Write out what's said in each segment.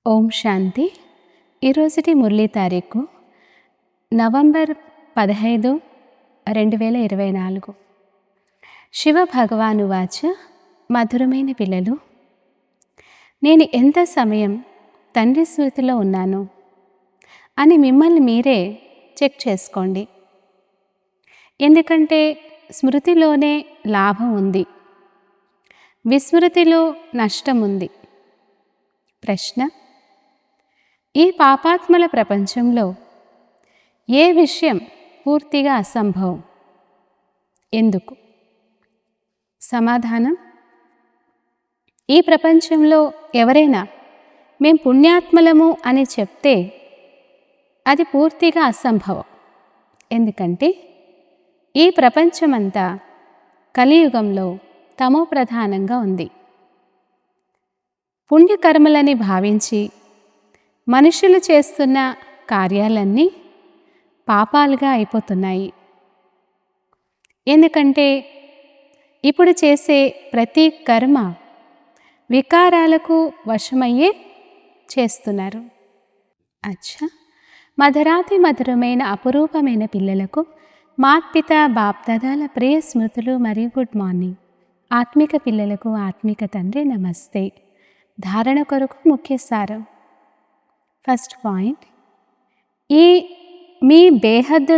ఓం శాంతి. ఈరోజుటి మురళీ తారీఖు నవంబర్ 15, 2024. శివ భగవానువాచ. మధురమైన పిల్లలు, నేను ఎంత సమయం తండ్రి స్మృతిలో ఉన్నాను అని మిమ్మల్ని మీరే చెక్ చేసుకోండి. ఎందుకంటే స్మృతిలోనే లాభం ఉంది, విస్మృతిలో నష్టం ఉంది. ప్రశ్న: ఈ పాపాత్మల ప్రపంచంలో ఏ విషయం పూర్తిగా అసంభవం? ఎందుకు? సమాధానం: ఈ ప్రపంచంలో ఎవరైనా మేం పుణ్యాత్మలము అని చెప్తే అది పూర్తిగా అసంభవం. ఎందుకంటే ఈ ప్రపంచమంతా కలియుగంలో తమో ప్రధానంగా ఉంది. పుణ్యకర్మలని భావించి మనుషులు చేస్తున్న కార్యాలన్నీ పాపాలుగా అయిపోతున్నాయి. ఎందుకంటే ఇప్పుడు చేసే ప్రతి కర్మ వికారాలకు వశమయ్యే చేస్తున్నారు. అచ్చా, మధురాతి మధురమైన అపురూపమైన పిల్లలకు మాత్పిత బాప్దాదాల ప్రియ స్మృతులు మరియు గుడ్ మార్నింగ్. ఆత్మిక పిల్లలకు ఆత్మిక తండ్రి నమస్తే. ధారణ కొరకు ముఖ్య సారం. ఫస్ట్ పాయింట్, ఈ మీ బేహద్దు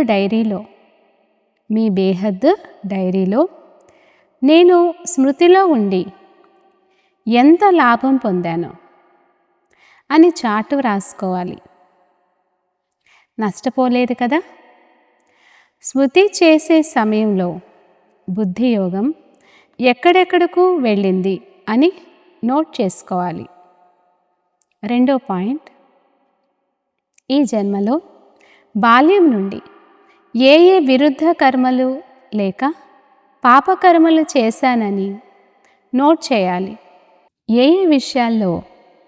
డైరీలో నేను స్మృతిలో ఉండి ఎంత లాభం పొందానో అని చాటు రాసుకోవాలి. నష్టపోలేదు కదా. స్మృతి చేసే సమయంలో బుద్ధియోగం ఎక్కడెక్కడకు వెళ్ళింది అని నోట్ చేసుకోవాలి. రెండో పాయింట్, ఈ జన్మలో బాల్యం నుండి ఏ విరుద్ధ కర్మలు లేక పాపకర్మలు చేశానని నోట్ చేయాలి. ఏ విషయాల్లో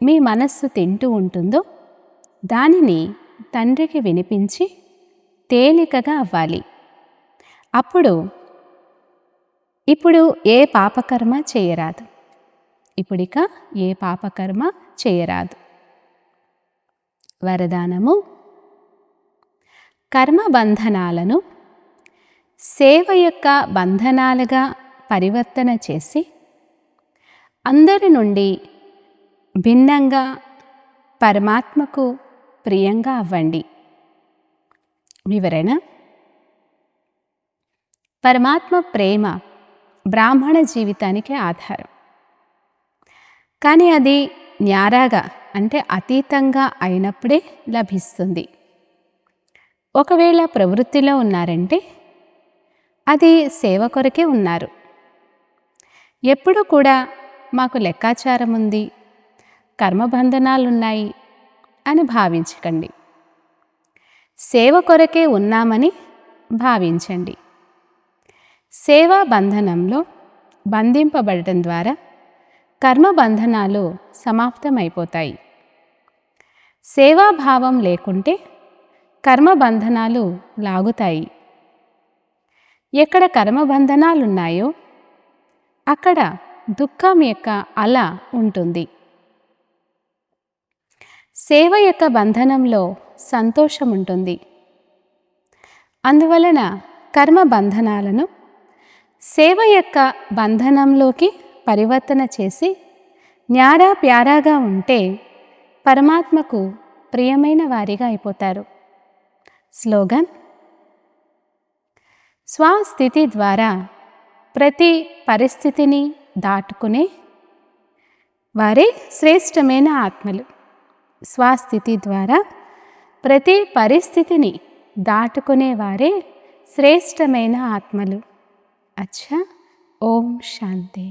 మీ మనస్సు తింటూ ఉంటుందో దానిని తండ్రికి వినిపించి తేలికగా అవ్వాలి. ఇప్పుడు ఏ పాపకర్మ చేయరాదు. ఇప్పుడిక ఏ పాపకర్మ చేయరాదు. వరదానము: కర్మ బంధనాలను సేవ యొక్క బంధనాలుగా పరివర్తన చేసి అందరి నుండి భిన్నంగా పరమాత్మకు ప్రియంగా అవ్వండి. వివరణ: పరమాత్మ ప్రేమ బ్రాహ్మణ జీవితానికి ఆధారం. కానీ అది న్యారాగా అంటే అతీతంగా అయినప్పుడే లభిస్తుంది. ఒకవేళ ప్రవృత్తిలో ఉన్నారంటే అది సేవ కొరకే ఉన్నారు. ఎప్పుడు కూడా మాకు లెక్కాచారం ఉంది, కర్మబంధనాలున్నాయి అని భావించకండి. సేవ కొరకే ఉన్నామని భావించండి. సేవా బంధనంలో బంధింపబడటం ద్వారా కర్మబంధనాలు సమాప్తమైపోతాయి. సేవాభావం లేకుంటే కర్మబంధనాలు లాగుతాయి. ఎక్కడ కర్మబంధనాలున్నాయో అక్కడ దుఃఖం యొక్క అల ఉంటుంది. సేవ యొక్క బంధనంలో సంతోషం ఉంటుంది. అందువలన కర్మబంధనాలను సేవ యొక్క బంధనంలోకి పరివర్తన చేసి న్యారా ప్యారాగా ఉంటే పరమాత్మకు ప్రియమైన వారిగా అయిపోతారు. స్లోగన్: స్వస్థితి ద్వారా ప్రతి పరిస్థితిని దాటుకునే వారే శ్రేష్టమైన ఆత్మలు. స్వస్థితి ద్వారా ప్రతి పరిస్థితిని దాటుకునే వారే శ్రేష్టమైన ఆత్మలు. అచ్చా, ఓం శాంతి.